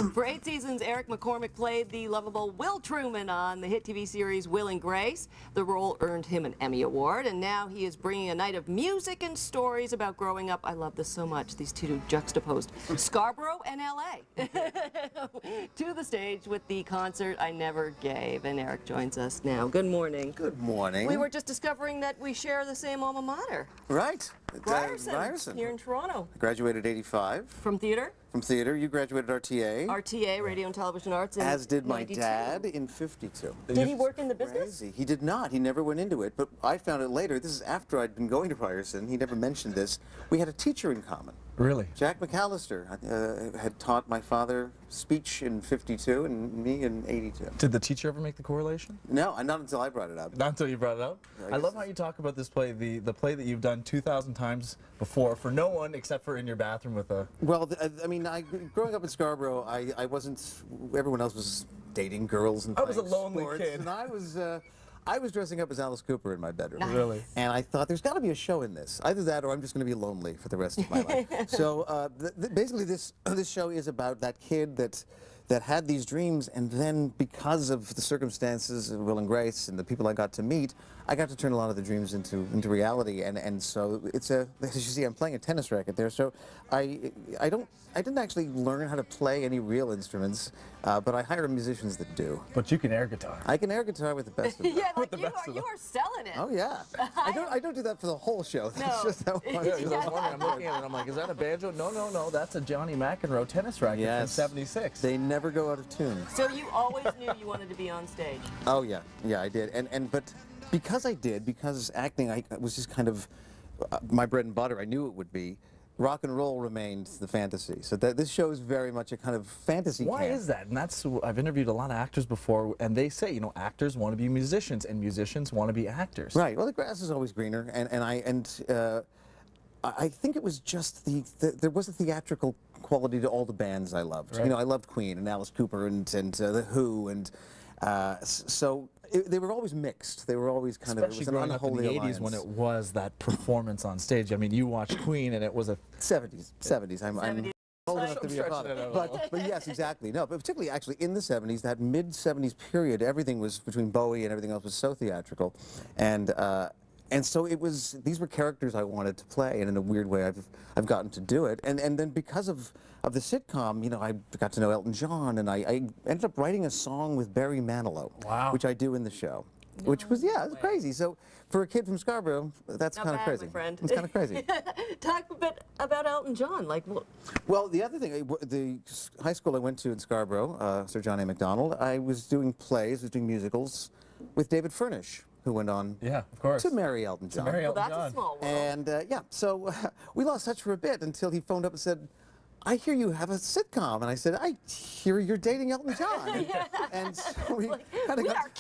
For 8 seasons, Eric McCormack played the lovable Will Truman on the hit TV series Will and Grace. The role earned him an Emmy Award, and now he is bringing a night of music and stories about growing up. I love this so much, these two juxtaposed, Scarborough and L.A. to the stage with the concert I Never Gave. And Eric joins us now. Good morning. Good morning. We were just discovering that we share the same alma mater. Right. Ryerson, here in Toronto. I graduated '85. From theater? From theater. You graduated RTA. RTA, Radio and Television Arts, in As did my 92. dad in '52. Did he work in the business? Crazy. He did not. He never went into it. But I found it later. This is after I'd been going to Ryerson. He never mentioned this. We had a teacher in common. Really? Jack McAllister had taught my father speech in '52 and me in '82. Did the teacher ever make the correlation? No, not until I brought it up. Not until you brought it up? I love how you talk about this play, the play that you've done 2,000 times before, for no one except for in your bathroom with a... Well, I mean, growing up in Scarborough, I wasn't, everyone else was dating girls and I was a playing lonely sports, kid. and I was dressing up as Alice Cooper in my bedroom. Nice. Really? And I thought, there's got to be a show in this. Either that or I'm just going to be lonely for the rest of my life. So basically this show is about that kid that had these dreams, and then because of the circumstances of Will and Grace and the people I got to meet, I got to turn a lot of the dreams into reality, and so it's as you see, I'm playing a tennis racket there, so I didn't actually learn how to play any real instruments, but I hire musicians that do. But you can air guitar. I can air guitar with the best of them. Yeah, like you are selling it. Oh yeah. I don't do that for the whole show. That's just that one. Yeah, 'cause I was wondering, I'm looking at it and I'm like, is that a banjo? No, that's a Johnny McEnroe tennis racket from '76. They never go out of tune. So you always knew you wanted to be on stage? Oh yeah, I did, but because acting was just kind of my bread and butter. I knew it would be. Rock and roll remained the fantasy. So this show is very much a kind of fantasy. Why is that? And that's, I've interviewed a lot of actors before, and they say, you know, actors want to be musicians, and musicians want to be actors. Right. Well, the grass is always greener, and I think it was just there was a theatrical quality to all the bands I loved. Right. You know, I loved Queen and Alice Cooper and the Who, and so they were always mixed. They were always kind Especially of, it was growing an up in unholy the alliance. 80s when it was that performance on stage. I mean, you watched Queen and it was a... 70s. I'm old enough to be a father. But yes, exactly. No, but particularly actually in the 70s, that mid-70s period, everything was, between Bowie and everything else, was so theatrical. And so it was, these were characters I wanted to play, and in a weird way I've gotten to do it. And then because of the sitcom, you know, I got to know Elton John, and I ended up writing a song with Barry Manilow, Wow. which I do in the show. Which was, it was crazy. So for a kid from Scarborough, that's kind of crazy. My friend. It's kind of crazy. Talk a bit about Elton John. Like, well, the other thing, the high school I went to in Scarborough, Sir John A. Macdonald, I was doing plays, was doing musicals with David Furnish, who went on to marry Elton John. well, that's a small world. And yeah, so we lost touch for a bit until he phoned up and said, I hear you have a sitcom. And I said, I hear you're dating Elton John. Yeah. And so we kind of got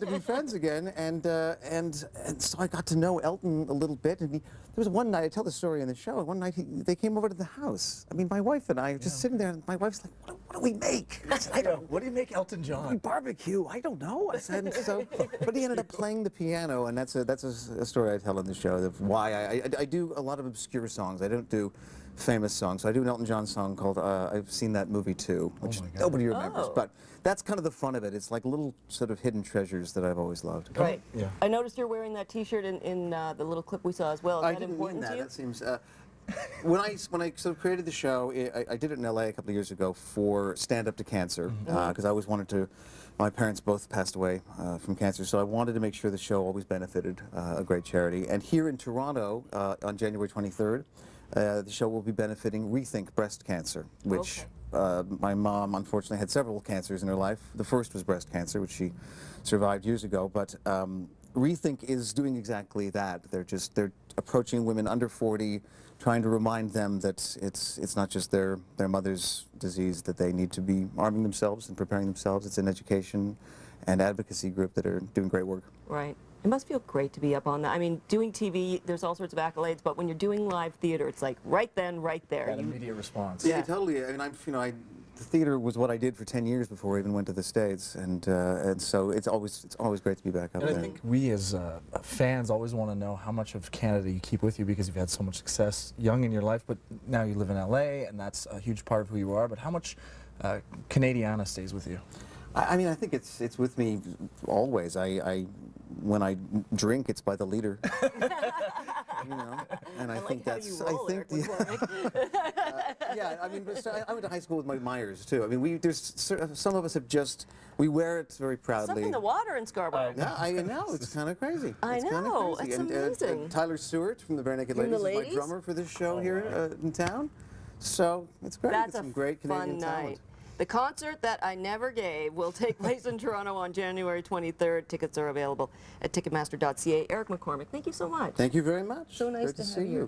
to be friends again. And so I got to know Elton a little bit. And there was one night, I tell the story in the show, one night they came over to the house. I mean, my wife and I were just sitting there, and my wife's like, what do we make? I said, I don't know. What do you make Elton John? We barbecue. I don't know. I said, and so, but he ended up playing the piano, and that's a story I tell in the show of why I do a lot of obscure songs. I don't do famous songs. So I do an Elton John song called I've Seen That Movie Too, which nobody remembers, but that's kind of the fun of it. It's like little sort of hidden treasures that I've always loved. Right. Yeah. I noticed you're wearing that T-shirt in the little clip we saw as well. Is that important to you? That seems. When I sort of created the show, I did it in LA a couple of years ago for Stand Up to Cancer, because I always wanted to. My parents both passed away from cancer, so I wanted to make sure the show always benefited a great charity. And here in Toronto, on January 23rd, the show will be benefiting Rethink Breast Cancer, which my mom unfortunately had several cancers in her life. The first was breast cancer, which she survived years ago, but Rethink is doing exactly that. They're approaching women under 40, trying to remind them that it's not just their mother's disease, that they need to be arming themselves and preparing themselves. It's an education and advocacy group that are doing great work. Right. It must feel great to be up on that. I mean, doing TV, there's all sorts of accolades, but when you're doing live theater, it's like right then, right there. That immediate response. Yeah, totally. I mean, the theater was what I did for 10 years before I even went to the States, and so it's always great to be back up there. And I think we as fans always want to know how much of Canada you keep with you, because you've had so much success young in your life, but now you live in LA, and that's a huge part of who you are. But how much Canadiana stays with you? I mean, I think it's with me always. When I drink, it's by the liter. You know, and I think like how that's. you roll, Eric McCormack. Yeah, I mean, but I went to high school with my Myers too. I mean, some of us have just we wear it very proudly. Something in the water in Scarborough. Yeah, I know, it's kind of crazy. I It's kinda know, crazy. it's And, amazing. Tyler Stewart from the Bare Naked From the Ladies is my Ladies? drummer for this show here in town. So it's great. That's It's some a great Canadian fun night. talent. The concert that I never gave will take place in Toronto on January 23rd. Tickets are available at ticketmaster.ca. Eric McCormack, thank you so much. Thank you very much. So nice Good to to have see you. you.